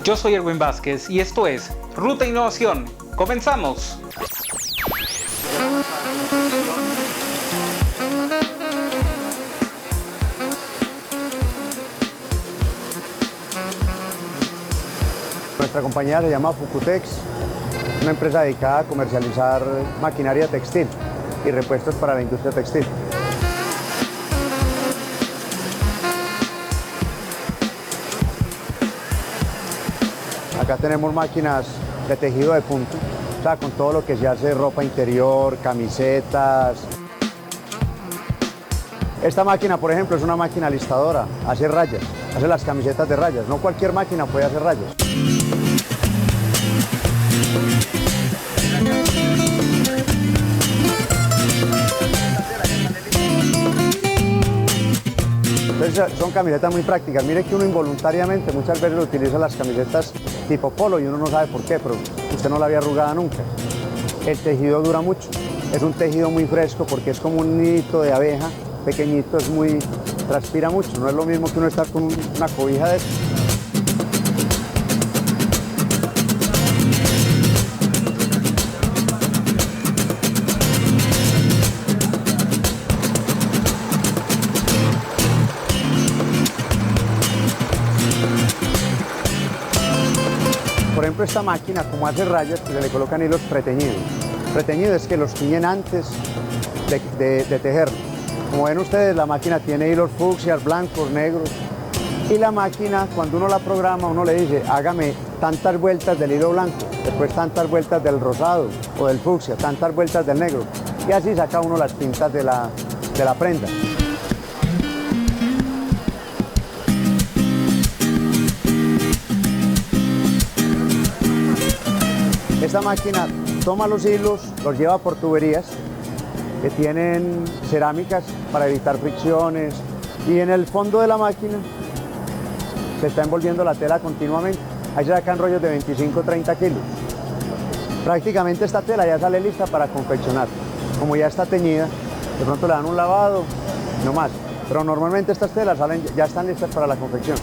Yo soy Erwin Vázquez y esto es Ruta Innovación. ¡Comenzamos! Nuestra compañía se llama Fukutex, una empresa dedicada a comercializar maquinaria textil y repuestos para la industria textil. Acá tenemos máquinas de tejido de punto, o sea, con todo lo que se hace ropa interior, camisetas. Esta máquina, por ejemplo, es una máquina listadora, hace rayas, hace las camisetas de rayas. No cualquier máquina puede hacer rayas. Entonces son camisetas muy prácticas. Mire que uno involuntariamente muchas veces utiliza las camisetas tipo polo y uno no sabe por qué, pero usted no la había arrugada nunca. El tejido dura mucho. Es un tejido muy fresco porque es como un nidito de abeja, pequeñito, transpira mucho. No es lo mismo que uno estar con una cobija de eso. Por ejemplo, esta máquina, como hace rayas, pues se le colocan hilos preteñidos. Preteñidos es que los tiñen antes de tejerlo. Como ven ustedes, la máquina tiene hilos fucsias, blancos, negros. Y la máquina, cuando uno la programa, uno le dice, hágame tantas vueltas del hilo blanco, después tantas vueltas del rosado o del fucsia, tantas vueltas del negro. Y así saca uno las pintas de la prenda. Esta máquina toma los hilos, los lleva por tuberías que tienen cerámicas para evitar fricciones y en el fondo de la máquina se está envolviendo la tela continuamente. Ahí se sacan rollos de 25-30 kilos. Prácticamente esta tela ya sale lista para confeccionar. Como ya está teñida, de pronto le dan un lavado, no más. Pero normalmente estas telas ya están listas para la confección.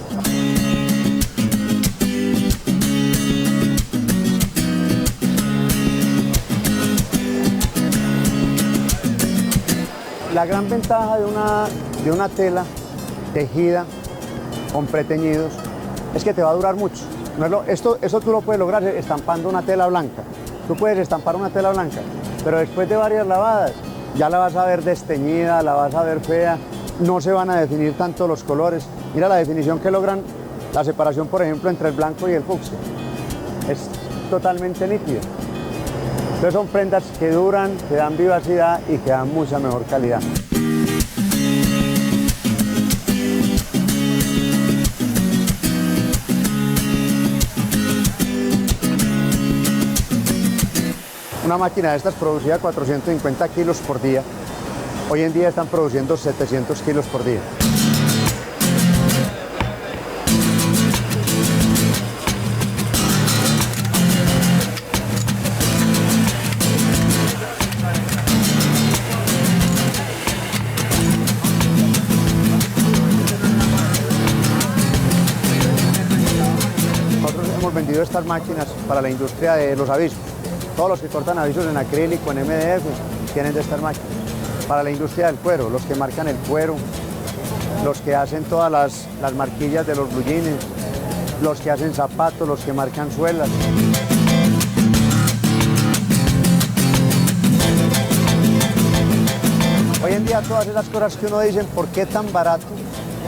La gran ventaja de una tela tejida con preteñidos es que te va a durar mucho. Eso tú lo puedes lograr estampando una tela blanca. Tú puedes estampar una tela blanca, pero después de varias lavadas ya la vas a ver desteñida, la vas a ver fea, no se van a definir tanto los colores. Mira la definición que logran, la separación, por ejemplo, entre el blanco y el fucsia. Es totalmente nítida. Entonces son prendas que duran, que dan vivacidad y que dan mucha mejor calidad. Una máquina de estas producía 450 kilos por día. Hoy en día están produciendo 700 kilos por día. Hemos vendido estas máquinas para la industria de los avisos. Todos los que cortan avisos en acrílico, en MDF, tienen de estas máquinas. Para la industria del cuero, los que marcan el cuero, los que hacen todas las marquillas de los blue jeans, los que hacen zapatos, los que marcan suelas. Hoy en día todas esas cosas que uno dice, ¿por qué tan barato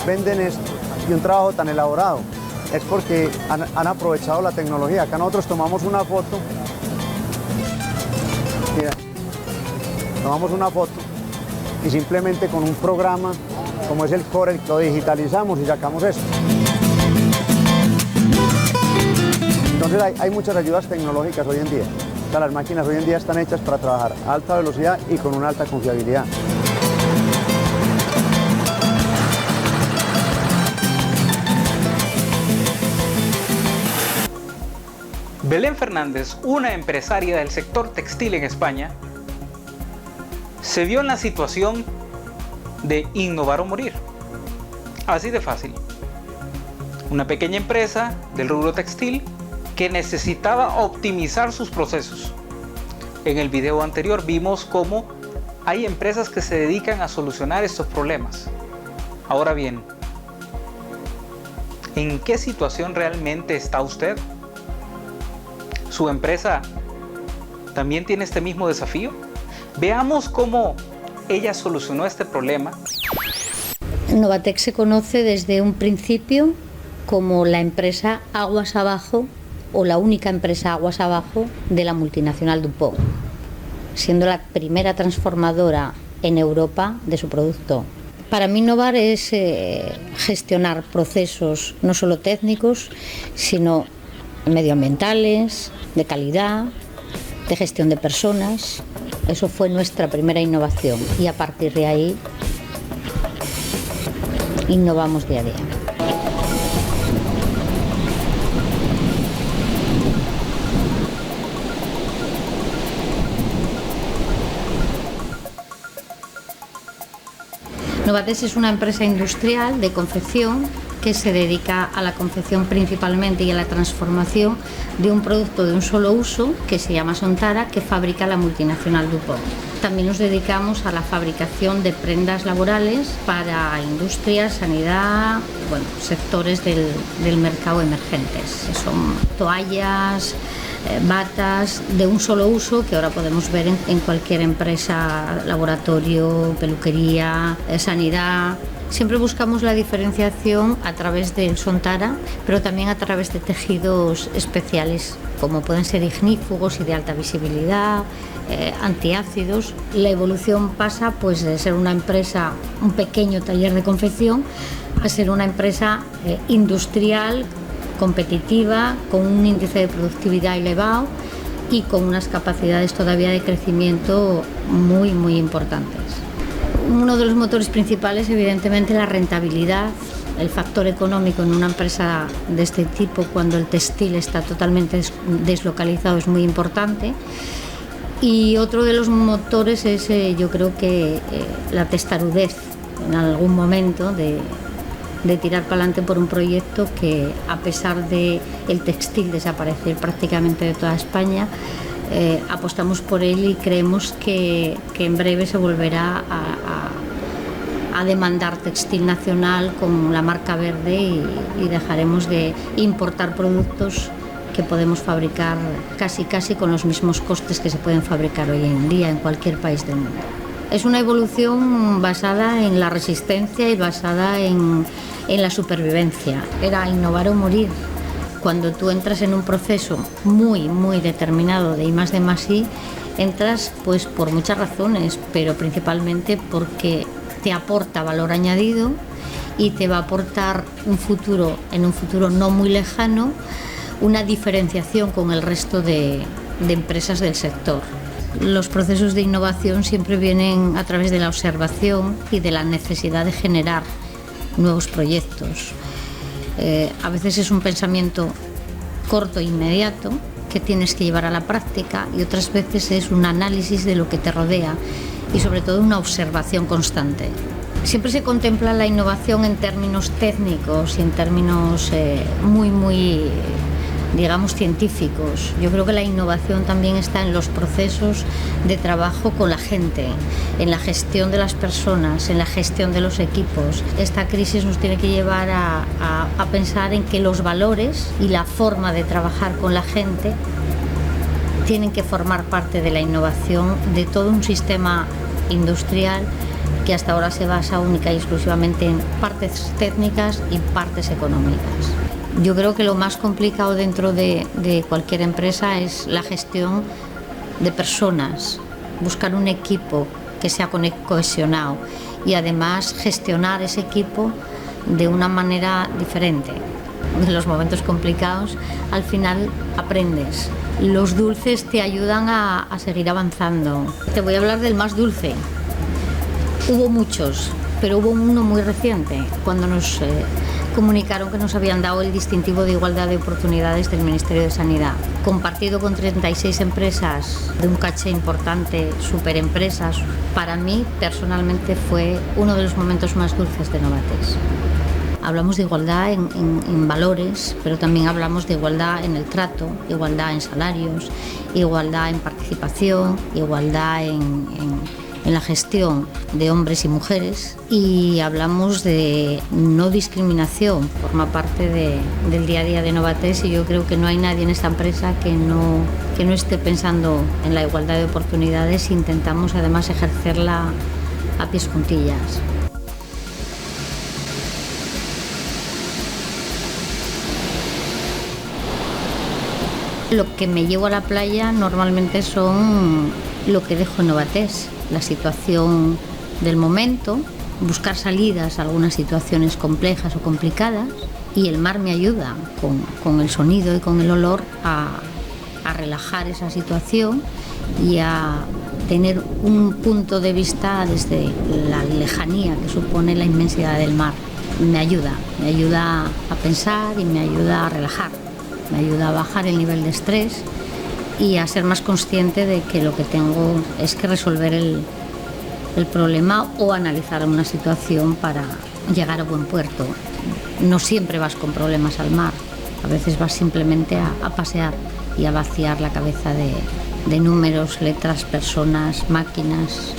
venden esto y un trabajo tan elaborado? Es porque han aprovechado la tecnología. Acá nosotros tomamos una foto, mira, tomamos una foto y simplemente con un programa como es el Corel lo digitalizamos y sacamos esto. Entonces hay muchas ayudas tecnológicas hoy en día. O sea, las máquinas hoy en día están hechas para trabajar a alta velocidad y con una alta confiabilidad. Belén Fernández, una empresaria del sector textil en España, se vio en la situación de innovar o morir. Así de fácil. una pequeña empresa del rubro textil que necesitaba optimizar sus procesos. En el video anterior vimos cómo hay empresas que se dedican a solucionar estos problemas. Ahora bien, ¿en qué situación realmente está usted? ¿Su empresa también tiene este mismo desafío? Veamos cómo ella solucionó este problema. Novatex se conoce desde un principio como la empresa aguas abajo o la única empresa aguas abajo de la multinacional DuPont, siendo la primera transformadora en Europa de su producto. Para mí innovar es gestionar procesos no solo técnicos, sino medioambientales, de calidad, de gestión de personas. Eso fue nuestra primera innovación y a partir de ahí innovamos día a día. Novatex es una empresa industrial de confección que se dedica a la confección principalmente y a la transformación de un producto de un solo uso que se llama Sontara, que fabrica la multinacional DuPont. También nos dedicamos a la fabricación de prendas laborales para industria, sanidad, sectores del mercado emergentes. Son toallas, batas de un solo uso que ahora podemos ver en cualquier empresa, laboratorio, peluquería, sanidad. Siempre buscamos la diferenciación a través del Sontara, pero también a través de tejidos especiales, como pueden ser ignífugos y de alta visibilidad, antiácidos. La evolución pasa pues de ser una empresa, un pequeño taller de confección, a ser una empresa industrial, competitiva, con un índice de productividad elevado y con unas capacidades todavía de crecimiento muy, muy importantes. Uno de los motores principales, evidentemente, la rentabilidad. El factor económico en una empresa de este tipo, cuando el textil está totalmente deslocalizado, es muy importante. Y otro de los motores es, yo creo que la testarudez en algún momento de tirar para adelante por un proyecto que, a pesar de el textil desaparecer prácticamente de toda España, apostamos por él y creemos que en breve se volverá a demandar textil nacional con la marca verde y dejaremos de importar productos que podemos fabricar casi con los mismos costes que se pueden fabricar hoy en día en cualquier país del mundo. Es una evolución basada en la resistencia y basada en la supervivencia. Era innovar o morir. Cuando tú entras en un proceso muy, muy determinado de I+D+I, entras pues por muchas razones, pero principalmente porque te aporta valor añadido y te va a aportar en un futuro no muy lejano, una diferenciación con el resto de empresas del sector. Los procesos de innovación siempre vienen a través de la observación y de la necesidad de generar nuevos proyectos. A veces es un pensamiento corto e inmediato que tienes que llevar a la práctica y otras veces es un análisis de lo que te rodea y sobre todo una observación constante. Siempre se contempla la innovación en términos técnicos y en términos muy, digamos, científicos. Yo creo que la innovación también está en los procesos de trabajo con la gente, en la gestión de las personas, en la gestión de los equipos. Esta crisis nos tiene que llevar a pensar en que los valores y la forma de trabajar con la gente tienen que formar parte de la innovación de todo un sistema industrial que hasta ahora se basa única y exclusivamente en partes técnicas y partes económicas. Yo creo que lo más complicado dentro de cualquier empresa es la gestión de personas, buscar un equipo que sea cohesionado y además gestionar ese equipo de una manera diferente. En los momentos complicados al final aprendes. Los dulces te ayudan a seguir avanzando. Te voy a hablar del más dulce. Hubo muchos, pero hubo uno muy reciente, cuando nos comunicaron que nos habían dado el distintivo de igualdad de oportunidades del Ministerio de Sanidad, compartido con 36 empresas de un caché importante, superempresas. Para mí, personalmente, fue uno de los momentos más dulces de Novatex. Hablamos de igualdad en valores, pero también hablamos de igualdad en el trato, igualdad en salarios, igualdad en participación, igualdad en la gestión de hombres y mujeres, y hablamos de no discriminación, forma parte del día a día de Novatex, y yo creo que no hay nadie en esta empresa que no esté pensando en la igualdad de oportunidades. Intentamos además ejercerla a pies juntillas. Lo que me llevo a la playa normalmente son lo que dejo en Novatex, la situación del momento, buscar salidas a algunas situaciones complejas o complicadas, y el mar me ayuda con el sonido y con el olor a relajar esa situación y a tener un punto de vista desde la lejanía que supone la inmensidad del mar. Me ayuda a pensar y me ayuda a relajar, me ayuda a bajar el nivel de estrés y a ser más consciente de que lo que tengo es que resolver el problema o analizar una situación para llegar a buen puerto. No siempre vas con problemas al mar, a veces vas simplemente a pasear y a vaciar la cabeza de números, letras, personas, máquinas,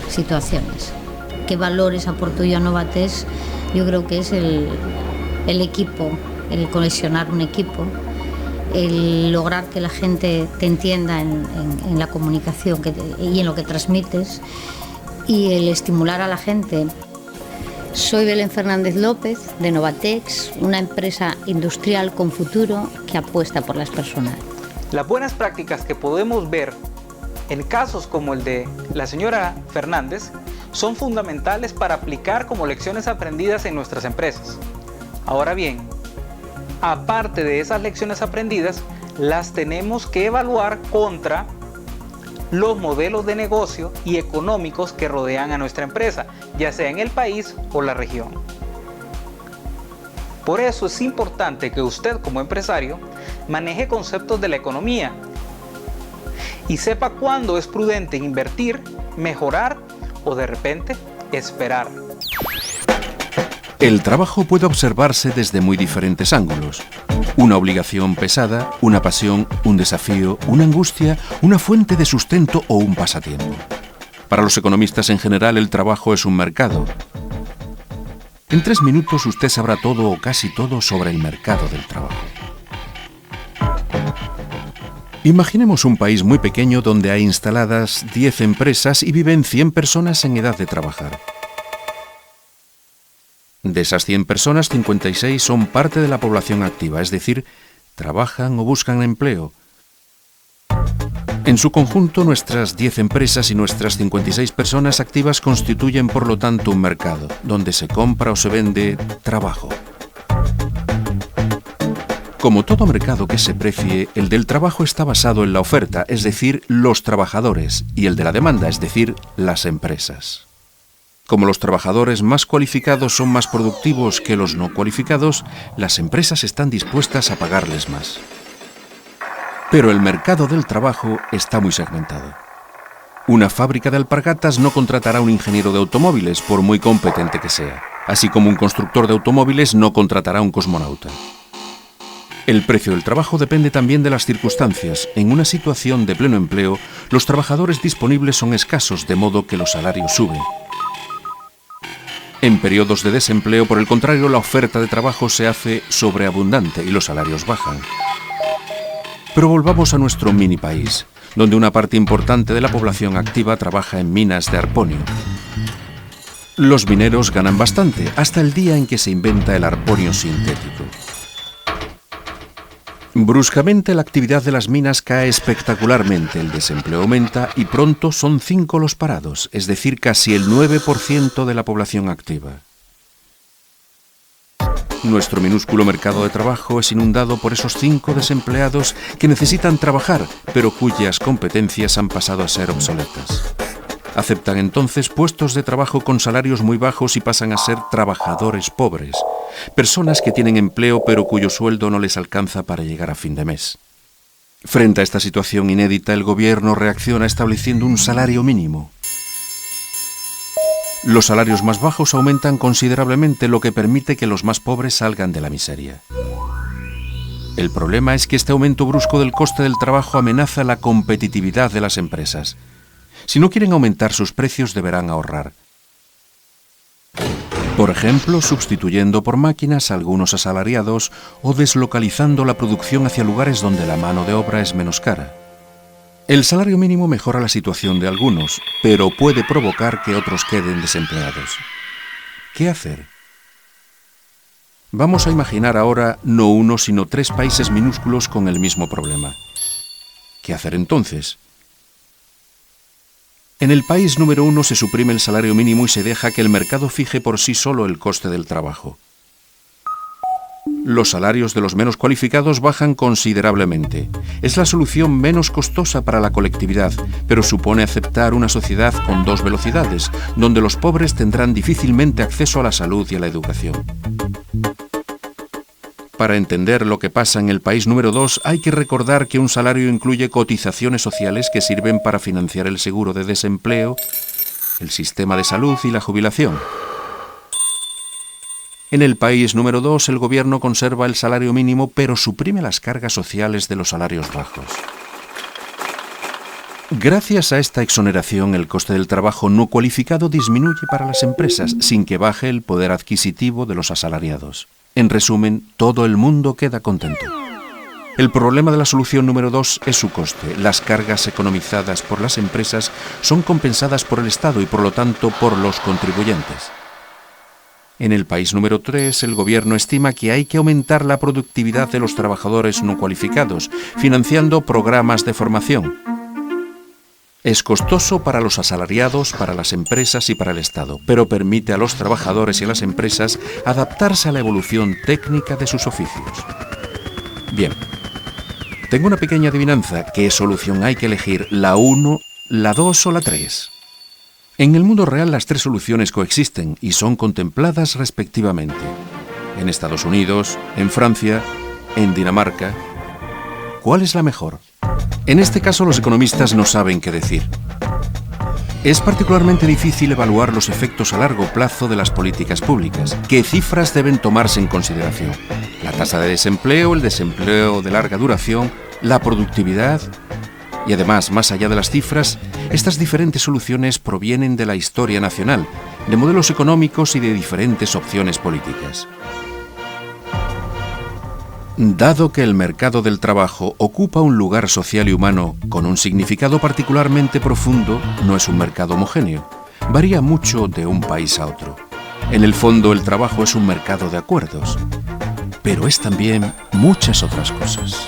situaciones. ¿Qué valores aporto yo a Novatex? Yo creo que es el equipo, el cohesionar un equipo, el lograr que la gente te entienda en la comunicación y en lo que transmites, y el estimular a la gente. Soy Belén Fernández López, de Novatex, una empresa industrial con futuro que apuesta por las personas. Las buenas prácticas que podemos ver en casos como el de la señora Fernández son fundamentales para aplicar como lecciones aprendidas en nuestras empresas. Ahora bien, aparte de esas lecciones aprendidas, las tenemos que evaluar contra los modelos de negocio y económicos que rodean a nuestra empresa, ya sea en el país o la región. Por eso es importante que usted, como empresario, maneje conceptos de la economía y sepa cuándo es prudente invertir, mejorar o de repente esperar. El trabajo puede observarse desde muy diferentes ángulos. Una obligación pesada, una pasión, un desafío, una angustia, una fuente de sustento o un pasatiempo. Para los economistas en general, el trabajo es un mercado. En 3 minutos usted sabrá todo o casi todo sobre el mercado del trabajo. Imaginemos un país muy pequeño donde hay instaladas 10 empresas y viven 100 personas en edad de trabajar. De esas 100 personas, 56 son parte de la población activa, es decir, trabajan o buscan empleo. En su conjunto, nuestras 10 empresas y nuestras 56 personas activas constituyen, por lo tanto, un mercado, donde se compra o se vende trabajo. Como todo mercado que se precie, el del trabajo está basado en la oferta, es decir, los trabajadores, y el de la demanda, es decir, las empresas. Como los trabajadores más cualificados son más productivos que los no cualificados, las empresas están dispuestas a pagarles más. Pero el mercado del trabajo está muy segmentado. Una fábrica de alpargatas no contratará a un ingeniero de automóviles, por muy competente que sea, así como un constructor de automóviles no contratará a un cosmonauta. El precio del trabajo depende también de las circunstancias. En una situación de pleno empleo, los trabajadores disponibles son escasos, de modo que los salarios suben. En periodos de desempleo, por el contrario, la oferta de trabajo se hace sobreabundante y los salarios bajan. Pero volvamos a nuestro mini país, donde una parte importante de la población activa trabaja en minas de arponio. Los mineros ganan bastante, hasta el día en que se inventa el arponio sintético. Bruscamente la actividad de las minas cae espectacularmente, el desempleo aumenta y pronto son 5 los parados, es decir, casi el 9% de la población activa. Nuestro minúsculo mercado de trabajo es inundado por esos 5 desempleados que necesitan trabajar, pero cuyas competencias han pasado a ser obsoletas. Aceptan entonces puestos de trabajo con salarios muy bajos y pasan a ser trabajadores pobres, personas que tienen empleo pero cuyo sueldo no les alcanza para llegar a fin de mes. Frente a esta situación inédita, el gobierno reacciona estableciendo un salario mínimo. Los salarios más bajos aumentan considerablemente, lo que permite que los más pobres salgan de la miseria. El problema es que este aumento brusco del coste del trabajo amenaza la competitividad de las empresas. Si no quieren aumentar sus precios, deberán ahorrar. Por ejemplo, sustituyendo por máquinas a algunos asalariados o deslocalizando la producción hacia lugares donde la mano de obra es menos cara. El salario mínimo mejora la situación de algunos, pero puede provocar que otros queden desempleados. ¿Qué hacer? Vamos a imaginar ahora no uno, sino 3 países minúsculos con el mismo problema. ¿Qué hacer entonces? En el país número 1 se suprime el salario mínimo y se deja que el mercado fije por sí solo el coste del trabajo. Los salarios de los menos cualificados bajan considerablemente. Es la solución menos costosa para la colectividad, pero supone aceptar una sociedad con 2 velocidades, donde los pobres tendrán difícilmente acceso a la salud y a la educación. Para entender lo que pasa en el país número 2, hay que recordar que un salario incluye cotizaciones sociales que sirven para financiar el seguro de desempleo, el sistema de salud y la jubilación. En el país número 2, el gobierno conserva el salario mínimo, pero suprime las cargas sociales de los salarios bajos. Gracias a esta exoneración, el coste del trabajo no cualificado disminuye para las empresas, sin que baje el poder adquisitivo de los asalariados. En resumen, todo el mundo queda contento. El problema de la solución número 2 es su coste. Las cargas economizadas por las empresas son compensadas por el Estado y por lo tanto por los contribuyentes. En el país número 3, el gobierno estima que hay que aumentar la productividad de los trabajadores no cualificados, financiando programas de formación. Es costoso para los asalariados, para las empresas y para el Estado, pero permite a los trabajadores y a las empresas adaptarse a la evolución técnica de sus oficios. Bien, tengo una pequeña adivinanza. ¿Qué solución hay que elegir? ¿La 1, la 2 o la 3? En el mundo real las 3 soluciones coexisten y son contempladas respectivamente. En Estados Unidos, en Francia, en Dinamarca. ¿Cuál es la mejor? En este caso los economistas no saben qué decir. Es particularmente difícil evaluar los efectos a largo plazo de las políticas públicas. ¿Qué cifras deben tomarse en consideración? La tasa de desempleo, el desempleo de larga duración, la productividad. Y además, más allá de las cifras, estas diferentes soluciones provienen de la historia nacional, de modelos económicos y de diferentes opciones políticas. Dado que el mercado del trabajo ocupa un lugar social y humano con un significado particularmente profundo, no es un mercado homogéneo. Varía mucho de un país a otro. En el fondo, el trabajo es un mercado de acuerdos, pero es también muchas otras cosas.